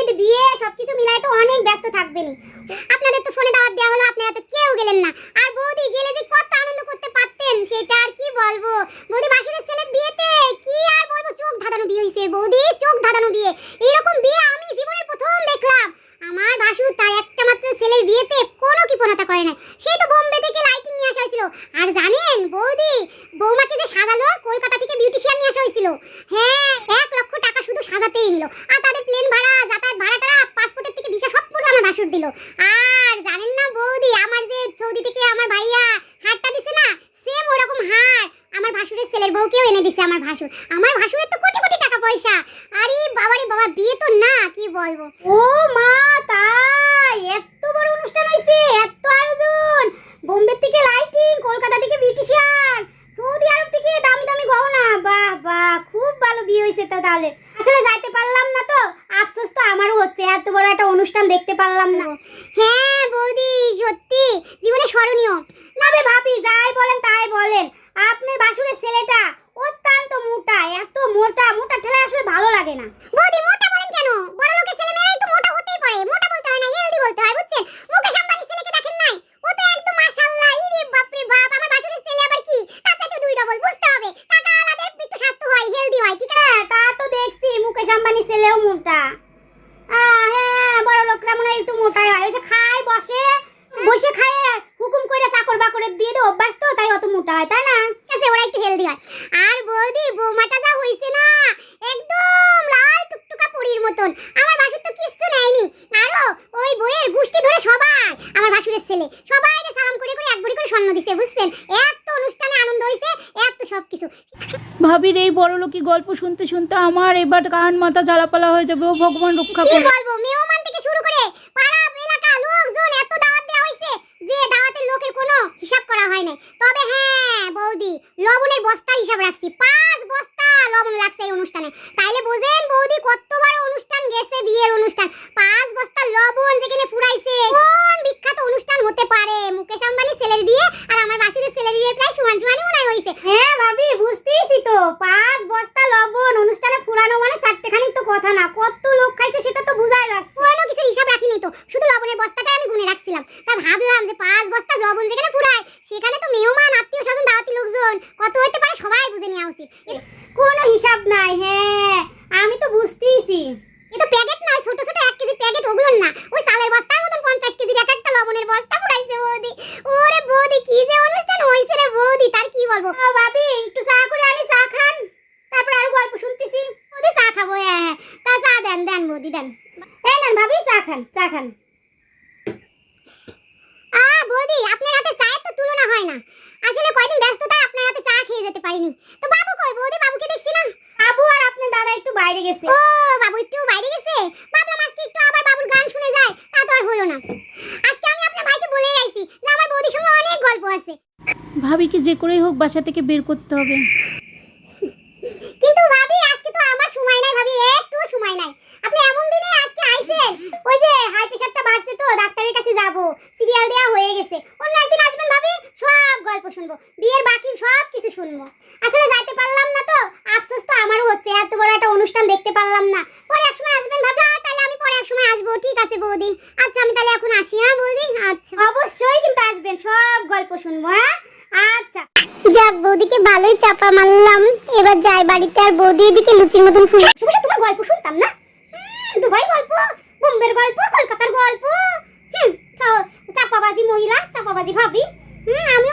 ঈদ বিয়ে সবকিছু মিলাই তো অনেক ব্যস্ত থাকবেনই। আপনাদের তো ফোনে দাওয়াত দেওয়া হলো, আপনারা তো কেউ গেলেন না। আর বৌদি গেলে যে কত আনন্দ করতে পারতেন সেটা আর কি বলবো। বৌদি বাসুরের ছেলের বিয়েতে কি আর বলবো, চোখ ধাঁধানো বিয়ে হইছে বৌদি, চোখ ধাঁধানো বিয়ে। এইরকম বিয়ে আমি জীবনের প্রথম দেখলাম। আমার বাসুর তার একটা মাত্র ছেলের বিয়েতে কোনো কৃপণতা করে নাই। সেই তো বোম্বে থেকে লাইটিং নিয়ে আসা হয়েছিল। আর জানেন বৌদি, বৌমাকে যে সাজালো কলকাতা থেকে বিউটিশিয়ান নিয়ে আসা হয়েছিল। হ্যাঁ, 1 লক্ষ টাকা শুধু সাজাতেই নিল। আর তাদের প্লেন ভাড়া, যাতায়াত ভাড়াটা, পাসপোর্টের থেকে ভিসা সব পুরো আমার বাসুর দিল। আর জানেন না বৌদি, আমার যে সৌদি থেকে আমার ভাইয়া হারটা দিছে না, সেম ওরকম হার আমার ভাসুরের ছেলের বউকেও এনে দিছে আমার ভাসুর। আমার ভাসুরের তো কোটি কোটি টাকা পয়সা। আরে বাবারে বাবা, বিয়ে তো না কি বলবো। ও মা, তাই এত বড় অনুষ্ঠান হইছে, এত আয়োজন। বোম্বে থেকে লাইটিং, কলকাতা থেকে বিউটিশিয়ান, সৌদি আরব থেকে দামি দামি গহনা। বাহ বাহ, খুব ভালো বিয়ে হইছে তো। তাহলে আসলে যাইতে পারলাম না তো, আফসোস তো আমারও হচ্ছে, এত বড় একটা অনুষ্ঠান দেখতে পারলাম না। হ্যাঁ বৌদি, সত্যি জীবনে স্মরণীয়। না রে ভাবি, যাই বলেন তাই বলেন, আপনার বাসুরের ছেলেটা অত্যন্ত মোটা। এত মোটা মোটা ঠেলা আসলে ভালো লাগে না। বৌদি মোটা বলেন কেন? বড় লোকের ছেলে মেয়েরা একটু মোটা হতেই পারে। মোটা বলতে হয় না, হেলদি বলতে হয়, বুঝছেন? মুকেশ আম্বানির ছেলেকে দেখেন নাই? ও তো একদম মাশাআল্লাহ। ইরে বাপ রে বাপ, আমার বাসুরের ছেলে আবার কি তার চাইতে 2 ডবল। বুঝতে হবে, টাকা আলাদা, একটু স্বাস্থ্য হয়, হেলদি হয়, ঠিক আছে? তা তো দেখছি মুকেশ আম্বানির ছেলেও মোটা। হ্যাঁ, বড় লোকরা মনে হয় একটু মোটাই হয়। ওই যে খায়, বসে বসে খায়, হুকুম করে চাকর বাকরের দিয়ে দেয়, অভ্যাস তো, তাই অত মোটা হয়, তাই না? আচ্ছা, ওরা একটু হেলদি হয়। আর বৌদি, বৌমাটা যা হইছে না, একদম লাল টুকটুকা পরীর মতন। আমার বাসুর তো কিচ্ছু নেয়নি। আরো ওই বইয়ের গুষ্টি ধরে সবাই আমার বাসুরের ছেলে সবাইকে সালাম করে করে 1 ভরি করে স্বর্ণ দিছে, বুঝছেন? এত অনুষ্ঠানে আনন্দ হইছে, এত সবকিছু। ভাবির এই বড়লোকি গল্প শুনতে শুনতে আমার এবার কান মাথা জ্বালাপালা হয়ে যাবে। ও ভগবান রক্ষা কি করুন। বলবো, মেহমান থেকে শুরু করে পাড়া এলাকা লোকজন এত দাওয়াত দেওয়া হইছে যে দাওয়াতের লোকের কোনো হিসাব করা হয় নাই। তবে হ্যাঁ বৌদি, লবণের বস্তার হিসাব রাখছি। 5 বস্তা লবণ লাগছে এই অনুষ্ঠানে। তাইলে বুঝেন বৌদি কত বড় অনুষ্ঠান গেছে, বিয়ের অনুষ্ঠান। 5 বস্তা লবণ যেখানে ফুরাইছে, কোন বিখ্যাত অনুষ্ঠান হতে পারে? মুকেশ আম্বানির ছেলের বিয়ে আর আমার বাসুরের ছেলের বিয়ে প্রায় সমান সমানই মনে হইছে। হ্যাঁ ভাবি, বুঝতেইছি তো। 5 বস্তা লবণ অনুষ্ঠানে ফুরানো মানে 4টে খানিক তো কথা না। কত লোক খাইছে সেটা তো বুঝাই যাচ্ছে। কোনো কিছু হিসাব রাখিনি তো, শুধু লবণের বস্তাটাই আমি গুনে রাখছিলাম। তা ভাবলাম যে 5 বস্তা লবণ যেখানে ফুরায়, সেখানে তো মেহমান, আত্মীয় স্বজন, দাওয়াতি লোকজন কত হইতে পারে সবাই বুঝে নেওয়া উচিত। কোনো হিসাব নাই। হ্যাঁ, আমি তো বুঝতেইছি। এ তো প্যাকেট নয়, ছোট ছোট 1 কেজি প্যাকেট, ওগুলো না। ওই চালের বস্তার মতন 50 কেজির এক একটা লবণের বস্তা ফুরাইছে বৌদি। ওরে বৌদি, কি যে অনুষ্ঠান হইছে রে বৌদি, তার কি বলবো। ভাবি, একটু চা করে আনি, চা খান, তারপর আরো গল্প শুনতেছি। বৌদি চা খাবো? হ্যাঁ, তা চা দেন দেন বৌদি, দেন। এই নেন ভাবি, চা খান, চা খান। বৌদি, আপনার হাতে চায়ের তো তুলনা হয় না। আসলে কয়দিন ব্যস্ততায় আপনার হাতে চা খেয়ে যেতে পারিনি। তো বাবু কই বৌদি? বাবুকে দেখছি না। বাবু আর আপনার দাদা একটু বাইরে গেছে। ও, বাবু একটু বাইরে গেছে। ভাবলাম আজকে একটু আবার বাবুর গান শুনে যায়, তা তো আর হলো না। আজকে আমি আপনার ভাইকে বলেই আইছি যে আমার বৌদির সঙ্গে অনেক গল্প আছে। ভাবিকে যে করেই হোক বাসা থেকে বের করতে হবে। কিন্তু ভাবি, আজকে তো আমার সময় নাই ভাবি, একটু সময় নাই। আপনি এমন দিনে আজকে আইছেন, ওই যে হাই প্রেসারটা বাড়ছে তো, ডাক্তারের কাছে যাব, সিরিয়াল দেয়া হয়ে গেছে। অন্য একদিন আসবেন ভাবি, সব গল্প শুনবো, বিয়ের বাকি সব কিছু শুনবো। আসলে যাইতে পারলাম না তো, আফসোস তো আমারও হচ্ছে, এত বড় একটা অনুষ্ঠান দেখতে পারলাম না। পরে এক সময় আসবেন ভাবি। তাহলে আমি পরে এক সময় আসবো, ঠিক আছে বৌদি? আচ্ছা, আমি তাহলে এখন আসি। হ্যাঁ বৌদি, আচ্ছা অবশ্যই কিন্তু আসবেন, সব গল্প শুনবো। হ্যাঁ আচ্ছা। যাক, বৌদিকে ভালোই চাপা মারলাম। এবার যাই বাড়িতে, আর বৌদি এদিকে লুচির মতন ফুল। তোমার গল্প শুনতাম না।